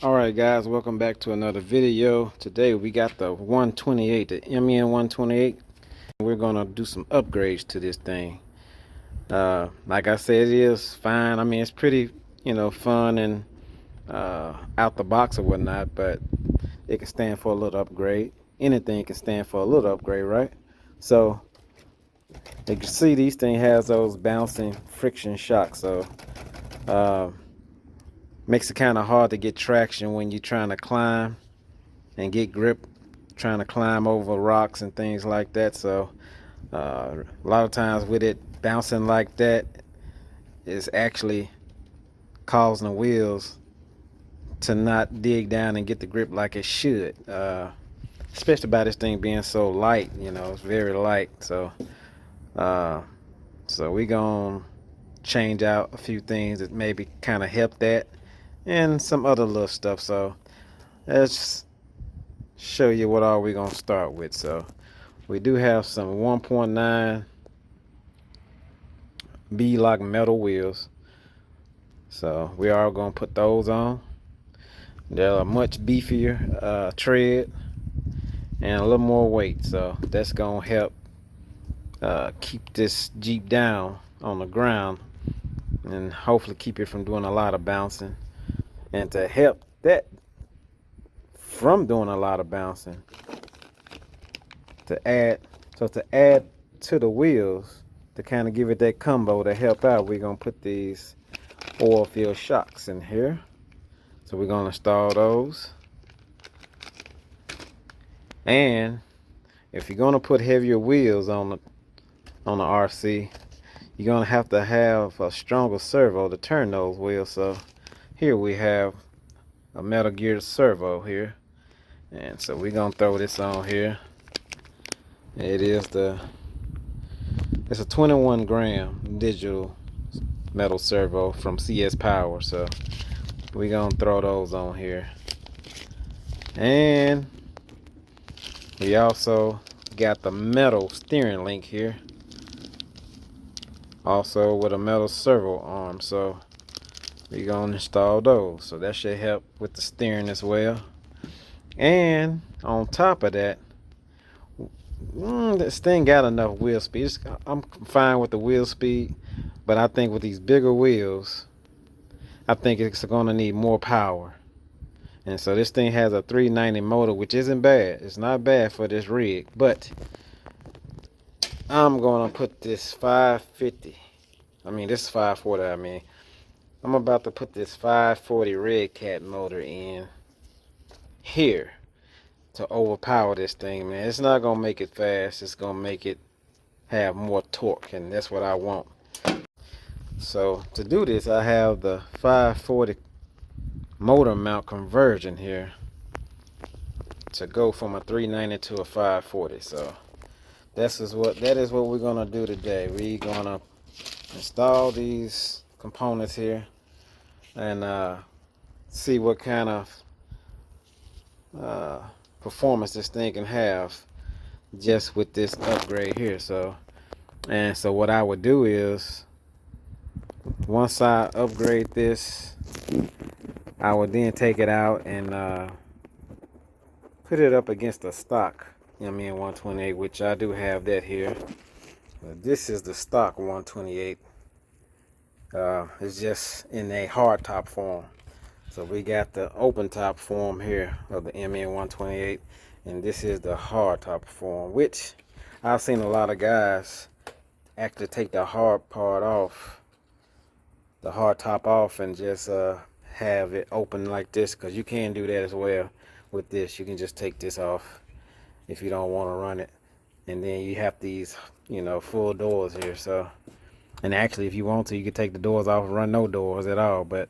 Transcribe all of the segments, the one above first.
Alright guys, welcome back to another video. Today we got the 128, the MN128. We're gonna do some upgrades to this thing. Like I said, it is fine. I mean, it's pretty, fun and out the box or whatnot, but it can stand for a little upgrade. Anything can stand for a little upgrade, right? So you can see these thing has those bouncing friction shocks, so uh, makes it kind of hard to get traction when you're trying to climb and get grip, trying to climb over rocks and things like that. So a lot of times with it bouncing like that, it's actually causing the wheels to not dig down and get the grip like it should, especially by this thing being so light. It's very light. Uh, so we gonna change out a few things that maybe kind of help that and some other little stuff. So let's show you what all we gonna start with. So we do have some 1.9 B-lock metal wheels, so we are gonna put those on. They're a much beefier tread and a little more weight, so that's gonna help keep this Jeep down on the ground and hopefully keep it from doing a lot of bouncing. And to help that from doing a lot of bouncing, to add to the wheels, to kind of give it that combo to help out, we're gonna put these oil filled shocks in here. So we're gonna install those. And if you're gonna put heavier wheels on the RC, you're gonna have to have a stronger servo to turn those wheels. So here we have a metal geared servo here, and so we're gonna throw this on here. It's a 21 gram digital metal servo from CS Power, so we're gonna throw those on here. And we also got the metal steering link here, also with a metal servo arm, so we're gonna install those. So that should help with the steering as well. And on top of that, this thing got enough wheel speed. I'm fine with the wheel speed, but I think with these bigger wheels, I think it's gonna need more power. And so this thing has a 390 motor, which isn't bad. It's not bad for this rig, but I'm gonna put this 550. This is 540. I'm about to put this 540 Red Cat motor in here to overpower this thing, man. It's not gonna make it fast. It's gonna make it have more torque, and that's what I want. So to do this, I have the 540 motor mount conversion here to go from a 390 to a 540. So that is what we're gonna do today. We're gonna install these components here and see what kind of performance this thing can have just with this upgrade here. So what I would do is, once I upgrade this, I would then take it out and put it up against the stock MN128, which I do have that here. This is the stock 128. It's just in a hard top form. So we got the open top form here of the MN128, and this is the hard top form, which I've seen a lot of guys actually take the hard part off, the hard top off, and just have it open like this, because you can do that as well with this. You can just take this off if you don't want to run it, and then you have these full doors here. So, and actually if you want to, you could take the doors off and run no doors at all, but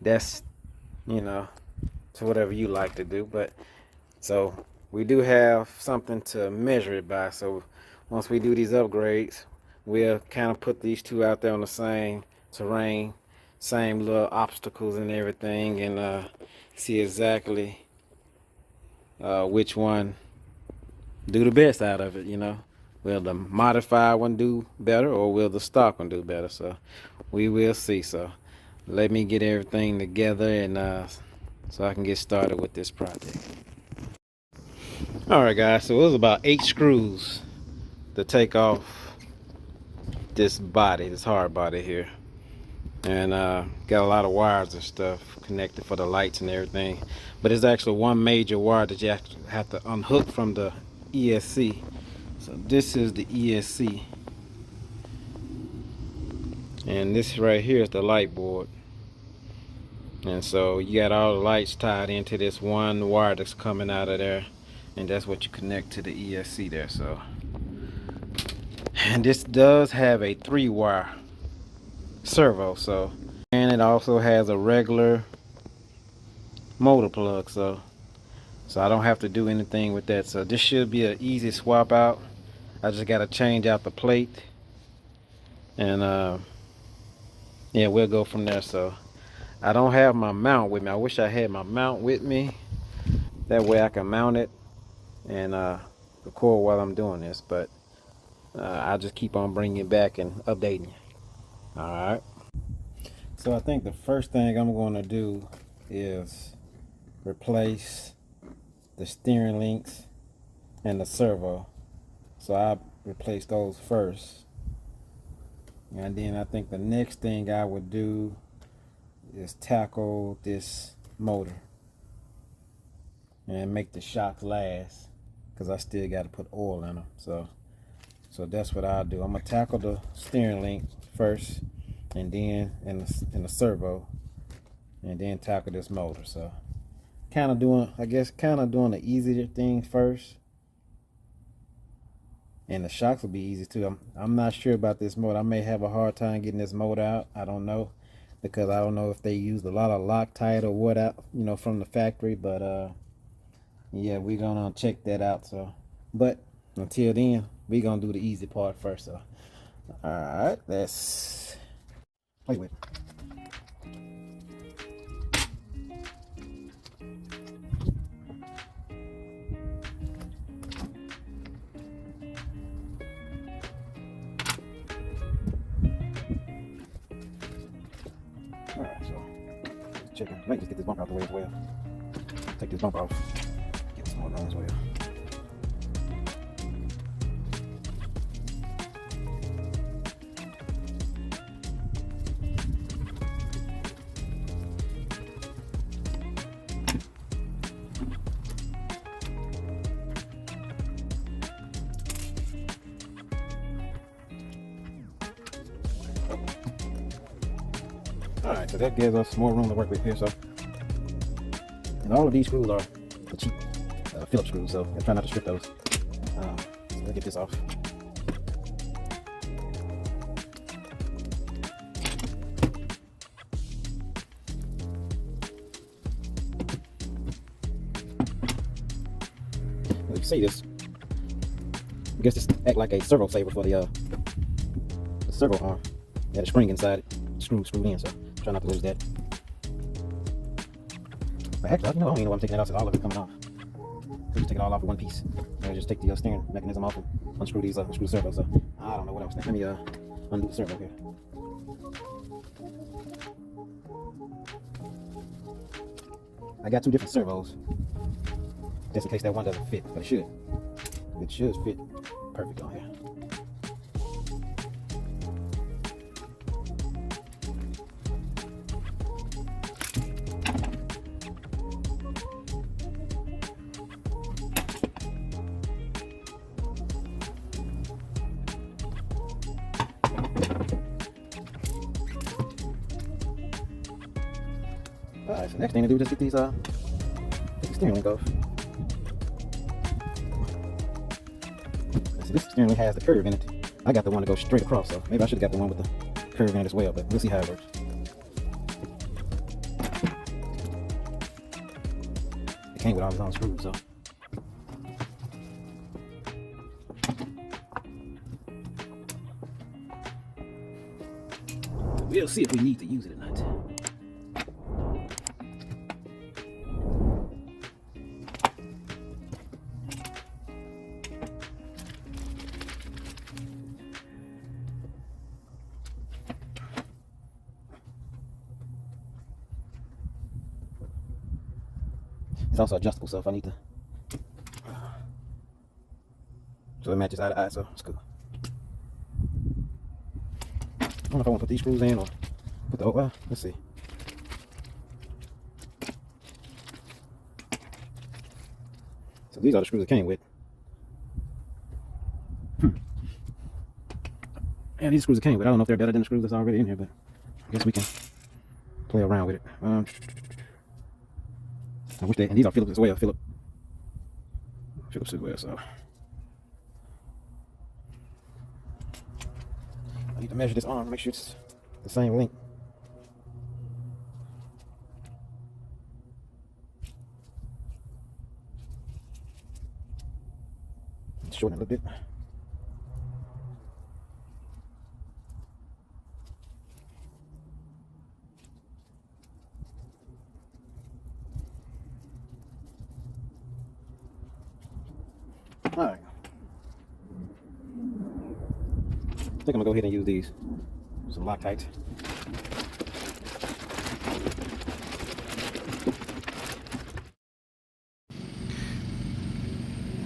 that's to whatever you like to do. But so we do have something to measure it by. So once we do these upgrades, we'll kind of put these two out there on the same terrain, same little obstacles and everything, and see exactly which one do the best out of it. Will the modified one do better, or will the stock one do better? So we will see. So let me get everything together and so I can get started with this project. Alright guys, so it was about 8 screws to take off this body, this hard body here. And got a lot of wires and stuff connected for the lights and everything. But it's actually one major wire that you have to unhook from the ESC. So this is the ESC. And this right here is the light board. And so you got all the lights tied into this one wire that's coming out of there. And that's what you connect to the ESC there. So, and this does have a 3-wire servo. So, and it also has a regular motor plug. So I don't have to do anything with that. So this should be an easy swap out. I just got to change out the plate. And yeah, we'll go from there. So I don't have my mount with me. I wish I had my mount with me. That way I can mount it and record while I'm doing this. But I'll just keep on bringing it back and updating you. Alright. So I think the first thing I'm going to do is replace the steering links and the servo. So I'll replace those first. And then I think the next thing I would do is tackle this motor and make the shocks last, because I still got to put oil in them. So that's what I'll do. I'm gonna tackle the steering link first, and then in the servo, and then tackle this motor. So kind of doing the easier thing first, and the shocks will be easy too. I'm not sure about this motor. I may have a hard time getting this motor out. I don't know, because I don't know if they used a lot of Loctite or what out, from the factory. But yeah, we're gonna check that out. So, but until then, we're gonna do the easy part first. So, all right, let's play with it. All right, so let's check it. Might just get this bump out the way as well. Take this bump off. Get some more on as well. Alright, so that gives us more room to work with here. So, and all of these screws are the cheap Phillips screws, so I try not to strip those. So let's get this off. Well, you see this, I guess this act like a servo saver for the servo arm. It had a spring inside it, screwed in, so try not to lose that. But actually, I don't even know why I'm taking it out, so all of it coming off. Just take it all off in one piece. And just take the steering mechanism off and unscrew these, unscrew the servo. So I don't know what I was thinking. Let me undo the servo here. I got 2 different servos, just in case that one doesn't fit, but it should. It should fit perfect on here. Alright, so next thing to do is just get these get the steering link off. See, this steering link has the curve in it. I got the one to go straight across, so maybe I should have got the one with the curve in it as well, but we'll see how it works. It came with all its own screws, so. We'll see if we need to use it or not. It's also adjustable, so if I need to, so it matches eye to eye, so it's cool. I don't know if I want to put these screws in or put the, well, let's see. So these are the screws it came with. And these screws it came with, I don't know if they're better than the screws that's already in here, but I guess we can play around with it. I wish they, and these are Phillips as well, Phillips as well, so. I need to measure this arm, make sure it's the same length. Shorten it a little bit. All right. I think I'm gonna go ahead and use these, some Loctites.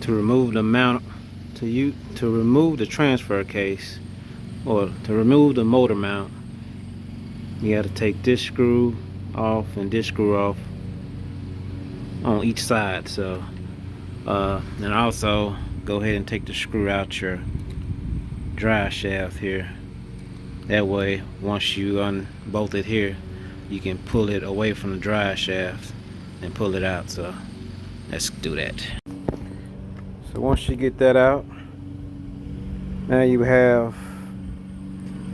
To remove the mount, to remove the transfer case, or to remove the motor mount, you got to take this screw off and this screw off on each side. So, and also go ahead and take the screw out your drive shaft here. That way, once you unbolt it here, you can pull it away from the drive shaft and pull it out. So, let's do that. So once you get that out, now you have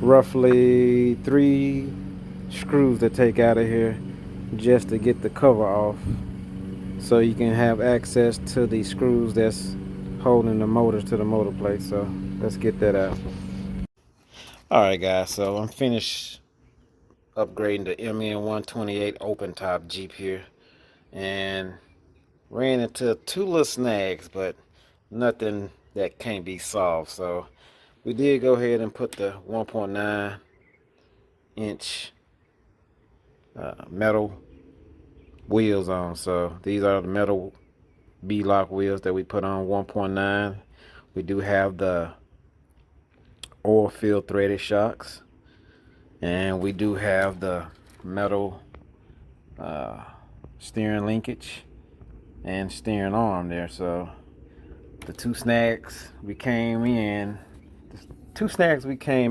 roughly 3 screws to take out of here just to get the cover off, so you can have access to the screws that's holding the motor to the motor plate. So let's get that out. Alright guys, so I'm finished upgrading the MN128 open top Jeep here, and ran into 2 little snags, but nothing that can't be solved. So we did go ahead and put the 1.9 inch metal wheels on. So these are the metal B-lock wheels that we put on 1.9. We do have the oil field threaded shocks, and we do have the metal steering linkage and steering arm there. So the 2 snags we came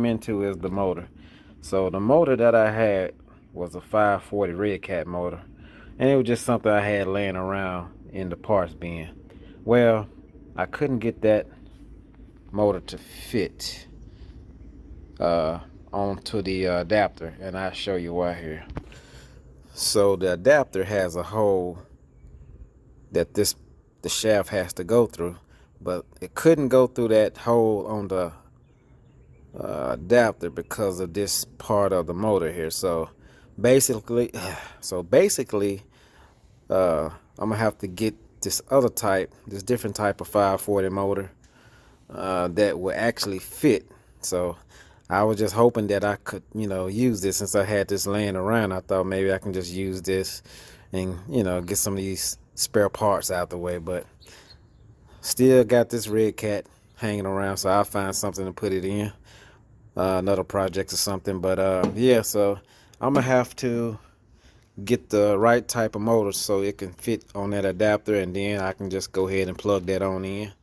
into is the motor. So the motor that I had was a 540 Red Cat motor, and it was just something I had laying around in the parts bin. Well, I couldn't get that motor to fit onto the adapter, and I'll show you why here. So the adapter has a hole that the shaft has to go through, but it couldn't go through that hole on the adapter because of this part of the motor here. So basically I'm gonna have to get this different type of 540 motor that will actually fit. So I was just hoping that I could, use this. Since I had this laying around, I thought maybe I can just use this and, get some of these spare parts out the way. But still got this Red Cat hanging around, so I'll find something to put it in, another project or something. But yeah, so I'm gonna have to get the right type of motor so it can fit on that adapter, and then I can just go ahead and plug that on in.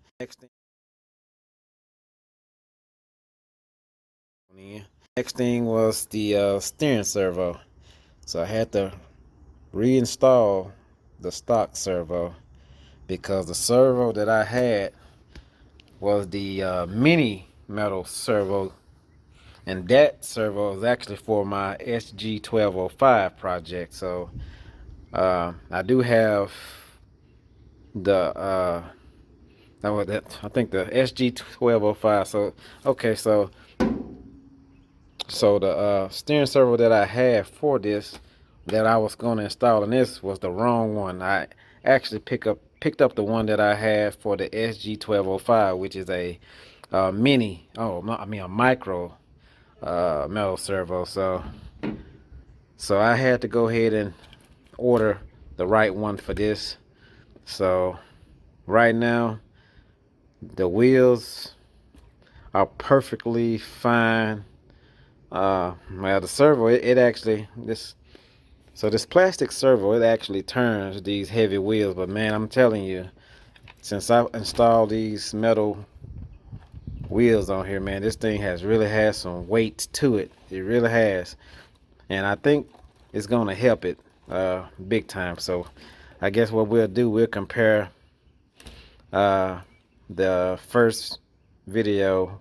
Next thing was the steering servo. So I had to reinstall the stock servo because the servo that I had was the mini metal servo, and that servo is actually for my SG1205 project. So I do have the I think the SG1205. So okay, so the steering servo that I had for this, that I was going to install in this, was the wrong one. I actually picked up the one that I had for the SG1205, which is a mini, a micro metal servo. So I had to go ahead and order the right one for this. So right now the wheels are perfectly fine. Well, the servo, it actually, this plastic servo, it actually turns these heavy wheels. But man, I'm telling you, since I installed these metal wheels on here, man, this thing has really had some weight to it. It really has, and I think it's gonna help it big time. So I guess what we'll do, we'll compare uh, the first video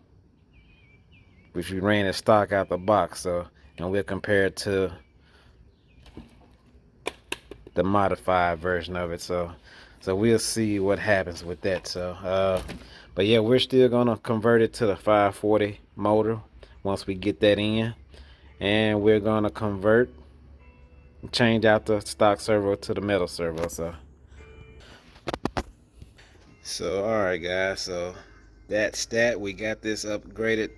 which we ran as stock out the box. So, and we'll compare it to the modified version of it. So we'll see what happens with that. But yeah, we're still gonna convert it to the 540 motor once we get that in, and we're gonna change out the stock servo to the metal servo. So all right, guys. So that's that. We got this upgraded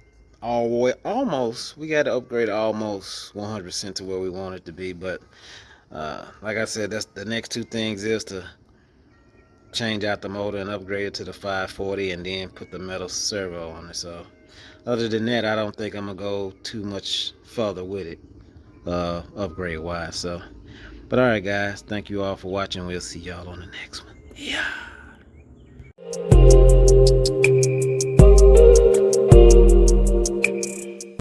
all the way, almost. We got to upgrade almost 100% to where we want it to be. But like I said, that's the next two things is to change out the motor and upgrade it to the 540, and then put the metal servo on it. So other than that, I don't think I'm gonna go too much further with it, upgrade wise. But all right, guys, thank you all for watching. We'll see y'all on the next one. Yeah.